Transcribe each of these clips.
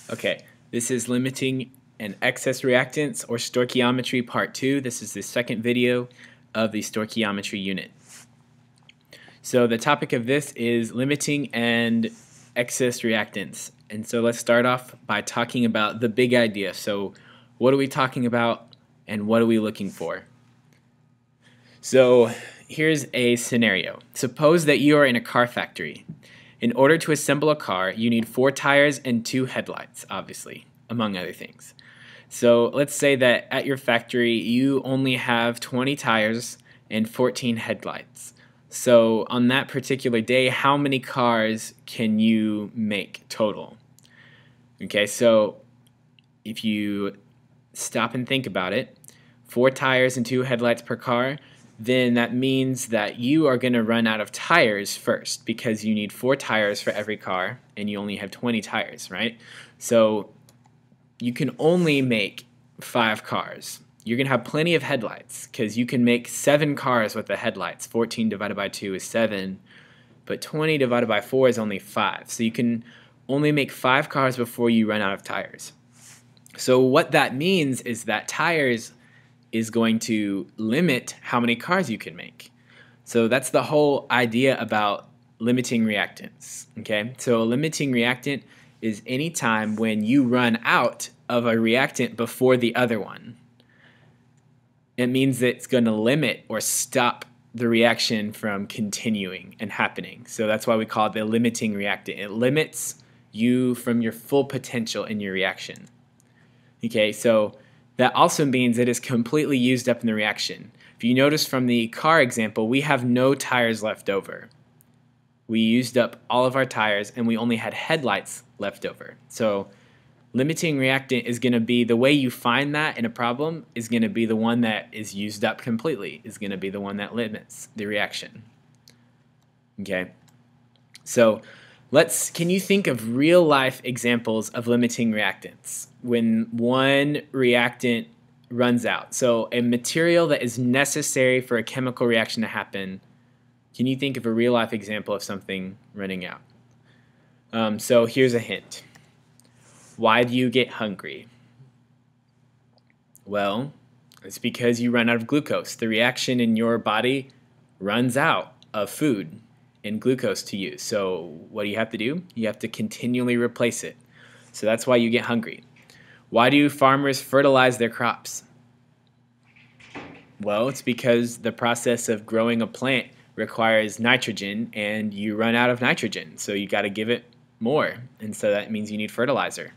Okay, this is limiting and excess reactance or stoichiometry part 2. This is the second video of the stoichiometry unit. So the topic of this is limiting and excess reactance. And so let's start off by talking about the big idea. So what are we talking about and what are we looking for? So here's a scenario. Suppose that you are in a car factory. In order to assemble a car, you need 4 tires and 2 headlights, obviously, among other things. So let's say that at your factory, you only have 20 tires and 14 headlights. So on that particular day, how many cars can you make total? Okay, so if you stop and think about it, 4 tires and 2 headlights per car, then that means that you are going to run out of tires first because you need 4 tires for every car and you only have 20 tires, right? So you can only make 5 cars. You're going to have plenty of headlights because you can make 7 cars with the headlights. 14 divided by 2 is 7, but 20 divided by 4 is only 5. So you can only make 5 cars before you run out of tires. So what that means is that tires is going to limit how many cars you can make. So that's the whole idea about limiting reactants. Okay, so a limiting reactant is any time when you run out of a reactant before the other one. It means that it's going to limit or stop the reaction from continuing and happening. So that's why we call it the limiting reactant. It limits you from your full potential in your reaction. Okay, so that also means it is completely used up in the reaction. If you notice from the car example, we have no tires left over. We used up all of our tires and we only had headlights left over. So limiting reactant is going to be the way you find that in a problem is going to be the one that is used up completely, is going to be the one that limits the reaction. Okay, so can you think of real life examples of limiting reactants when one reactant runs out? So a material that is necessary for a chemical reaction to happen, can you think of a real life example of something running out? So here's a hint. Why do you get hungry? Well, it's because you run out of glucose. The reaction in your body runs out of food and glucose to use. So what do you have to do? You have to continually replace it. So that's why you get hungry. Why do farmers fertilize their crops? Well, it's because the process of growing a plant requires nitrogen and you run out of nitrogen. So you got to give it more. And so that means you need fertilizer.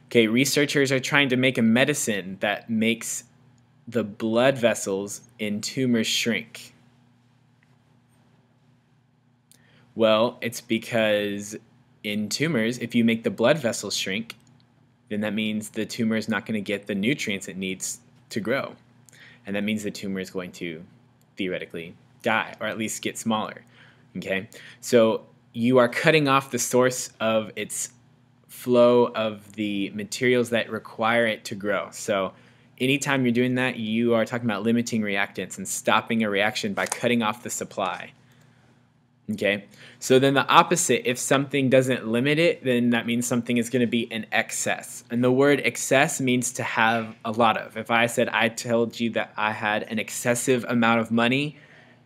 Okay, researchers are trying to make a medicine that makes the blood vessels in tumors shrink. Well, it's because in tumors, if you make the blood vessels shrink, then that means the tumor is not going to get the nutrients it needs to grow. And that means the tumor is going to theoretically die, or at least get smaller. Okay? So you are cutting off the source of its flow of the materials that require it to grow. So anytime you're doing that, you are talking about limiting reactants and stopping a reaction by cutting off the supply. Okay, so then the opposite, if something doesn't limit it, then that means something is going to be in excess. And the word excess means to have a lot of. If I said I told you that I had an excessive amount of money,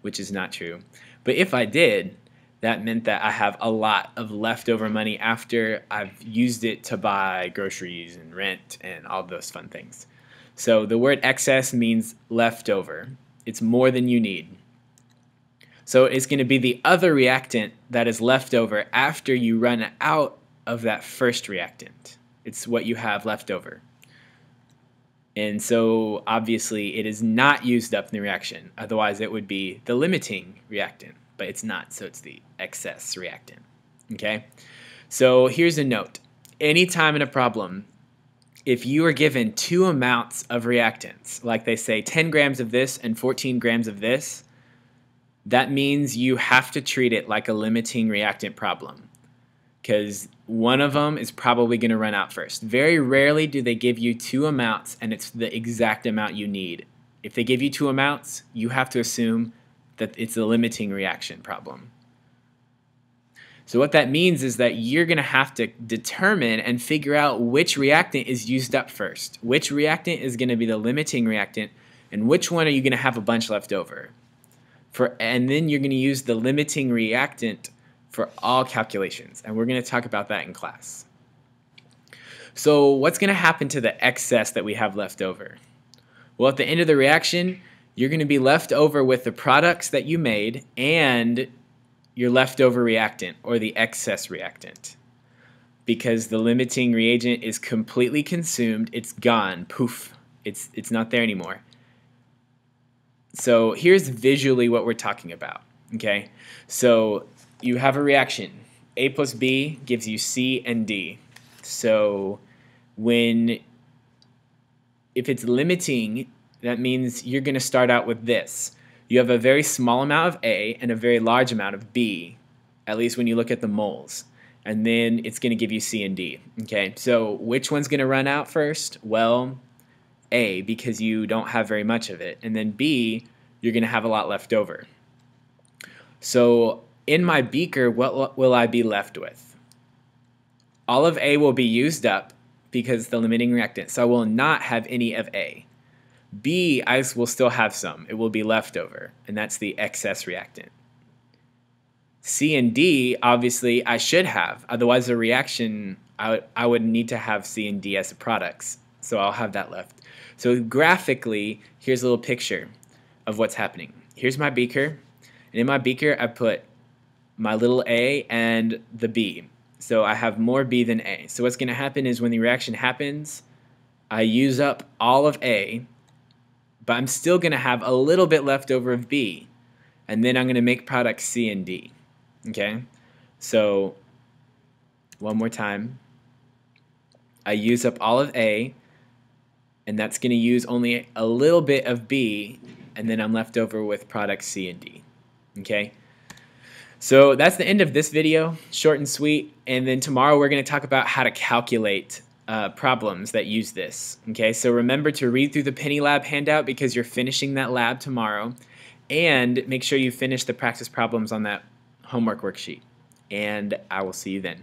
which is not true, but if I did, that meant that I have a lot of leftover money after I've used it to buy groceries and rent and all those fun things. So the word excess means leftover. It's more than you need. So it's going to be the other reactant that is left over after you run out of that first reactant. It's what you have left over. And so obviously it is not used up in the reaction. Otherwise it would be the limiting reactant, but it's not. So it's the excess reactant. Okay? So here's a note. Anytime in a problem, if you are given 2 amounts of reactants, like they say 10 grams of this and 14 grams of this, that means you have to treat it like a limiting reactant problem because one of them is probably going to run out first. Very rarely do they give you 2 amounts and it's the exact amount you need. If they give you 2 amounts, you have to assume that it's a limiting reaction problem. So what that means is that you're going to have to determine and figure out which reactant is used up first. Which reactant is going to be the limiting reactant, and which one are you going to have a bunch left over. And then you're going to use the limiting reactant for all calculations, and we're going to talk about that in class. So what's going to happen to the excess that we have left over? Well, at the end of the reaction, you're going to be left over with the products that you made and your leftover reactant, or the excess reactant, because the limiting reagent is completely consumed. It's gone. Poof. It's not there anymore. So here's visually what we're talking about. Okay, so you have a reaction. A plus B gives you C and D. So if it's limiting, that means you're going to start out with this. You have a very small amount of A and a very large amount of B, at least when you look at the moles. And then it's going to give you C and D. Okay, so which one's going to run out first? Well, A, because you don't have very much of it. And then B, you're going to have a lot left over. So in my beaker, what will I be left with? All of A will be used up because the limiting reactant. So I will not have any of A. B, I will still have some. It will be leftover, and that's the excess reactant. C and D, obviously, I should have. Otherwise, the reaction, I would need to have C and D as the products, so I'll have that left. So graphically, here's a little picture of what's happening. Here's my beaker, and in my beaker, I put my little A and the B. So I have more B than A. So what's going to happen is when the reaction happens, I use up all of A, but I'm still going to have a little bit left over of B, and then I'm going to make products C and D. Okay, so one more time. I use up all of A, and that's going to use only a little bit of B, and then I'm left over with products C and D. Okay, so that's the end of this video, short and sweet, and then tomorrow we're going to talk about how to calculate problems that use this. Okay, so remember to read through the Penny Lab handout because you're finishing that lab tomorrow, and make sure you finish the practice problems on that homework worksheet. And I will see you then.